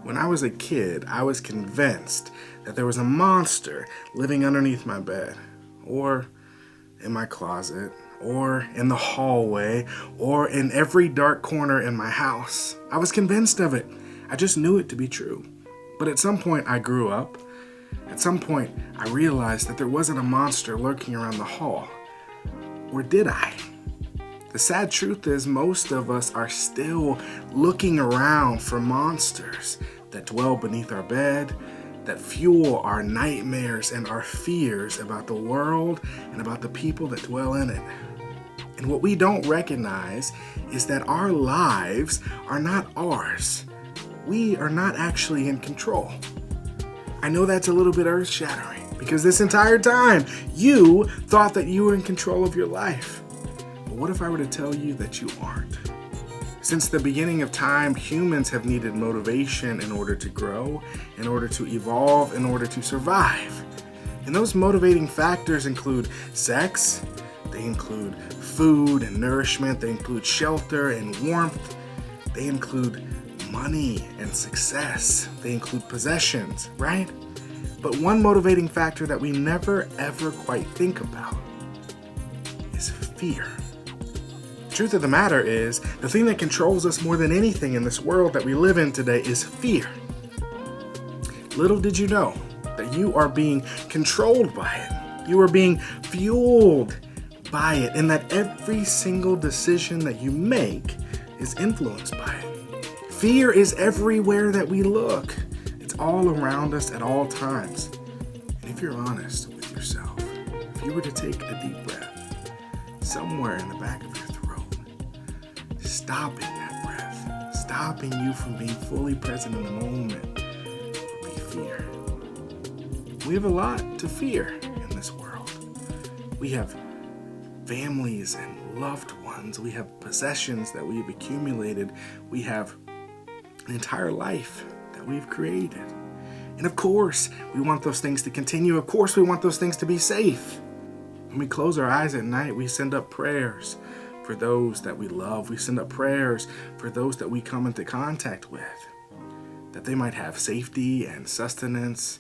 When I was a kid, I was convinced that there was a monster living underneath my bed, or in my closet, or in the hallway, or in every dark corner in my house. I was convinced of it. I just knew it to be true. But at some point, I grew up. At some point, I realized that there wasn't a monster lurking around the hall. Or did I? The sad truth is, most of us are still looking around for monsters that dwell beneath our bed, that fuel our nightmares and our fears about the world and about the people that dwell in it. And what we don't recognize is that our lives are not ours. We are not actually in control. I know that's a little bit earth-shattering, because this entire time you thought that you were in control of your life. But what if I were to tell you that you aren't? Since the beginning of time, humans have needed motivation in order to grow, in order to evolve, in order to survive. And those motivating factors include sex, they include food and nourishment, they include shelter and warmth, they include money and success, they include possessions, right? But one motivating factor that we never ever quite think about is fear. The truth of the matter is, the thing that controls us more than anything in this world that we live in today is fear. Little did you know that you are being controlled by it. You are being fueled by it, and that every single decision that you make is influenced by it. Fear is everywhere that we look. It's all around us at all times. And if you're honest with yourself, if you were to take a deep breath, somewhere in the back of your throat, stopping that breath, stopping you from being fully present in the moment, would be fear. We have a lot to fear in this world. We have families and loved ones. We have possessions that we've accumulated. We have an entire life that we've created. And of course, we want those things to continue. Of course, we want those things to be safe. When we close our eyes at night, we send up prayers for those that we love. We send up prayers for those that we come into contact with, that they might have safety and sustenance,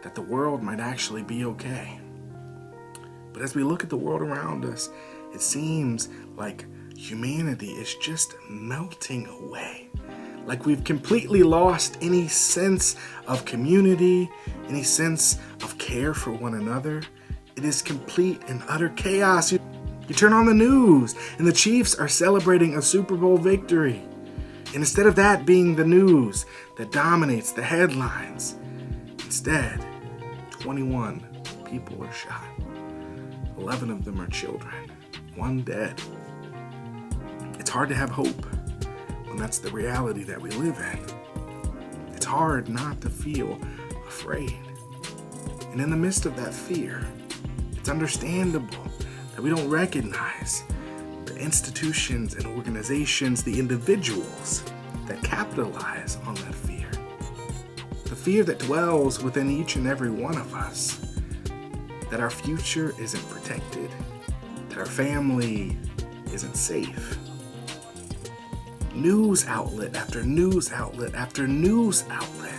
that the world might actually be okay. But as we look at the world around us, it seems like humanity is just melting away. Like we've completely lost any sense of community, any sense of care for one another. It is complete and utter chaos. You turn on the news, and the Chiefs are celebrating a Super Bowl victory. And instead of that being the news that dominates the headlines, instead, 21 people are shot. 11 of them are children, 1 dead. It's hard to have hope when that's the reality that we live in. It's hard not to feel afraid. And in the midst of that fear, it's understandable that we don't recognize the institutions and organizations, the individuals that capitalize on that fear. The fear that dwells within each and every one of us, that our future isn't protected, that our family isn't safe. News outlet after news outlet after news outlet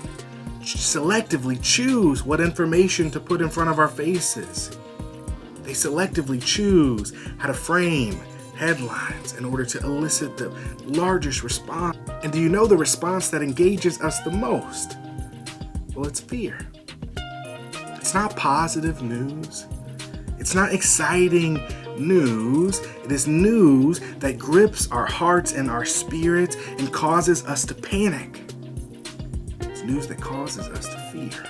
selectively choose what information to put in front of our faces. They selectively choose how to frame headlines in order to elicit the largest response. And do you know the response that engages us the most? Well, it's fear. It's not positive news. It's not exciting news. It is news that grips our hearts and our spirits and causes us to panic. It's news that causes us to fear.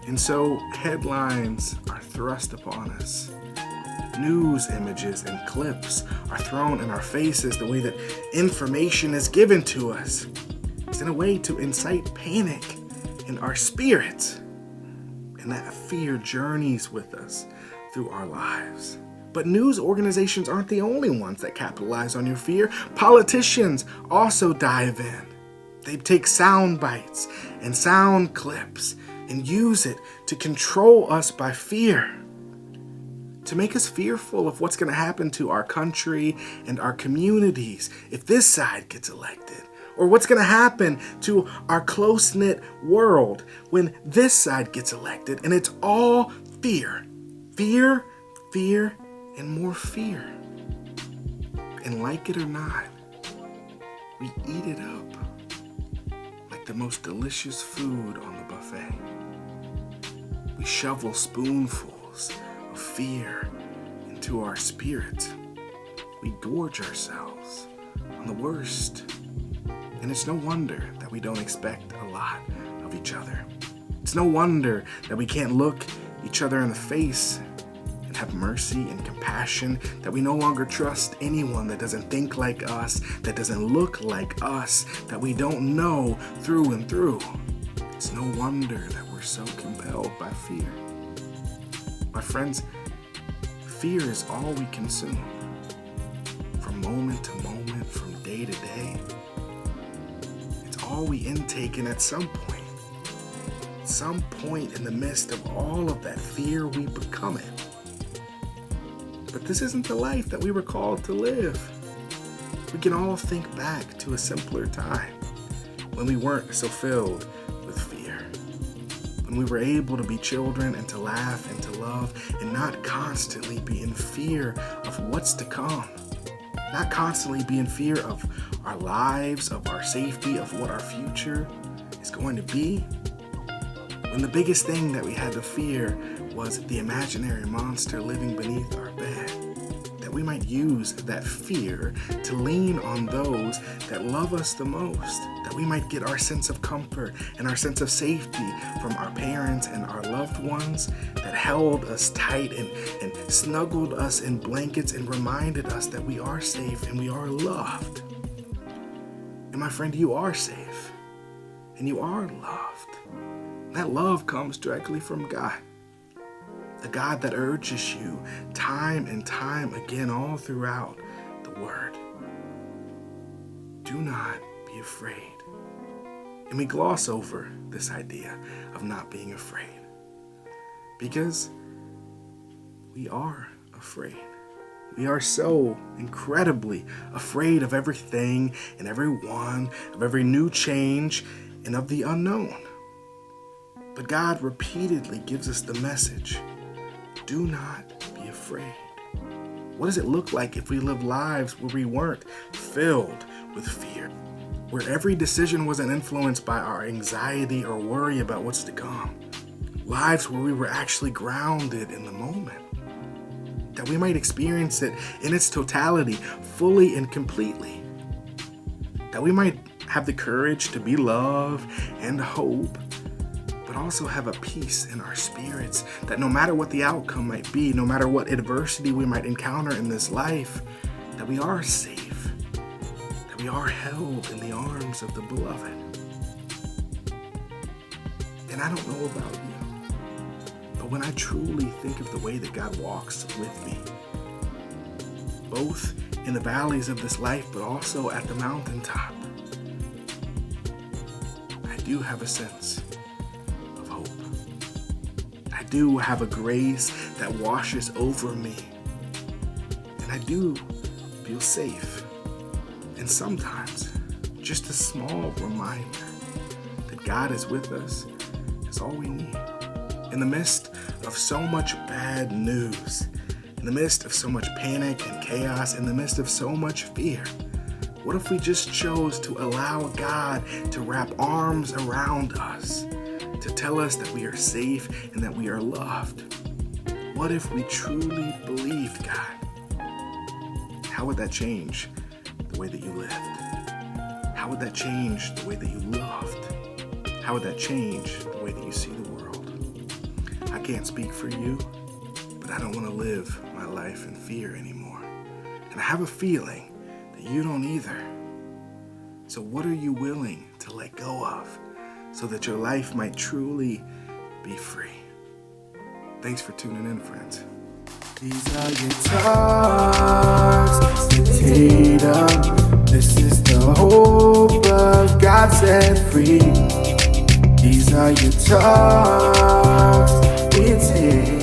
And so headlines are thrust upon us. News images and clips are thrown in our faces the way that information is given to us. It's in a way to incite panic in our spirits. And that fear journeys with us through our lives. But news organizations aren't the only ones that capitalize on your fear. Politicians also dive in. They take sound bites and sound clips and use it to control us by fear, to make us fearful of what's going to happen to our country and our communities if this side gets elected, Or what's going to happen to our close-knit world when this side gets elected and it's all fear? Fear, fear, and more fear. And like it or not, we eat it up like the most delicious food on the buffet. We shovel spoonfuls of fear into our spirit. We gorge ourselves on the worst. And it's no wonder that we don't expect a lot of each other. It's no wonder that we can't look each other in the face and have mercy and compassion, that we no longer trust anyone that doesn't think like us, that doesn't look like us, that we don't know through and through. It's no wonder that we're so compelled by fear. My friends, fear is all we consume. From moment to moment, from day to day. It's all we intake, and at some point in the midst of all of that fear, we become it. But this isn't the life that we were called to live. We can all think back to a simpler time when we weren't so filled with fear. When we were able to be children and to laugh and to love and not constantly be in fear of what's to come. Not constantly be in fear of our lives, of our safety, of what our future is going to be. When the biggest thing that we had to fear was the imaginary monster living beneath our bed. That we might use that fear to lean on those that love us the most. That we might get our sense of comfort and our sense of safety from our parents and our loved ones that held us tight and snuggled us in blankets and reminded us that we are safe and we are loved. And my friend, you are safe and you are loved. That love comes directly from God. The God that urges you time and time again all throughout the Word. Do not be afraid. And we gloss over this idea of not being afraid because we are afraid. We are so incredibly afraid of everything and everyone, of every new change and of the unknown. But God repeatedly gives us the message. Do not be afraid. What does it look like if we live lives where we weren't filled with fear? Where every decision wasn't influenced by our anxiety or worry about what's to come? Lives where we were actually grounded in the moment. That we might experience it in its totality, fully and completely. That we might have the courage to be love and hope, but also have a peace in our spirits that no matter what the outcome might be, no matter what adversity we might encounter in this life, that we are safe, that we are held in the arms of the beloved. And I don't know about you, but when I truly think of the way that God walks with me, both in the valleys of this life, but also at the mountaintop, I do have a sense of hope. I do have a grace that washes over me. And I do feel safe. And sometimes, just a small reminder that God is with us is all we need. In the midst of so much bad news, in the midst of so much panic and chaos, in the midst of so much fear, what if we just chose to allow God to wrap arms around us, to tell us that we are safe and that we are loved? What if we truly believed God? How would that change the way that you lived? How would that change the way that you loved? How would that change the way that you see the world? I can't speak for you, but I don't want to live my life in fear anymore. And I have a feeling that you don't either. So what are you willing to let go of so that your life might truly be free? Thanks for tuning in, friends. These are your talks, Tatum. This is the hope of God set free. These are your talks, it's Tatum.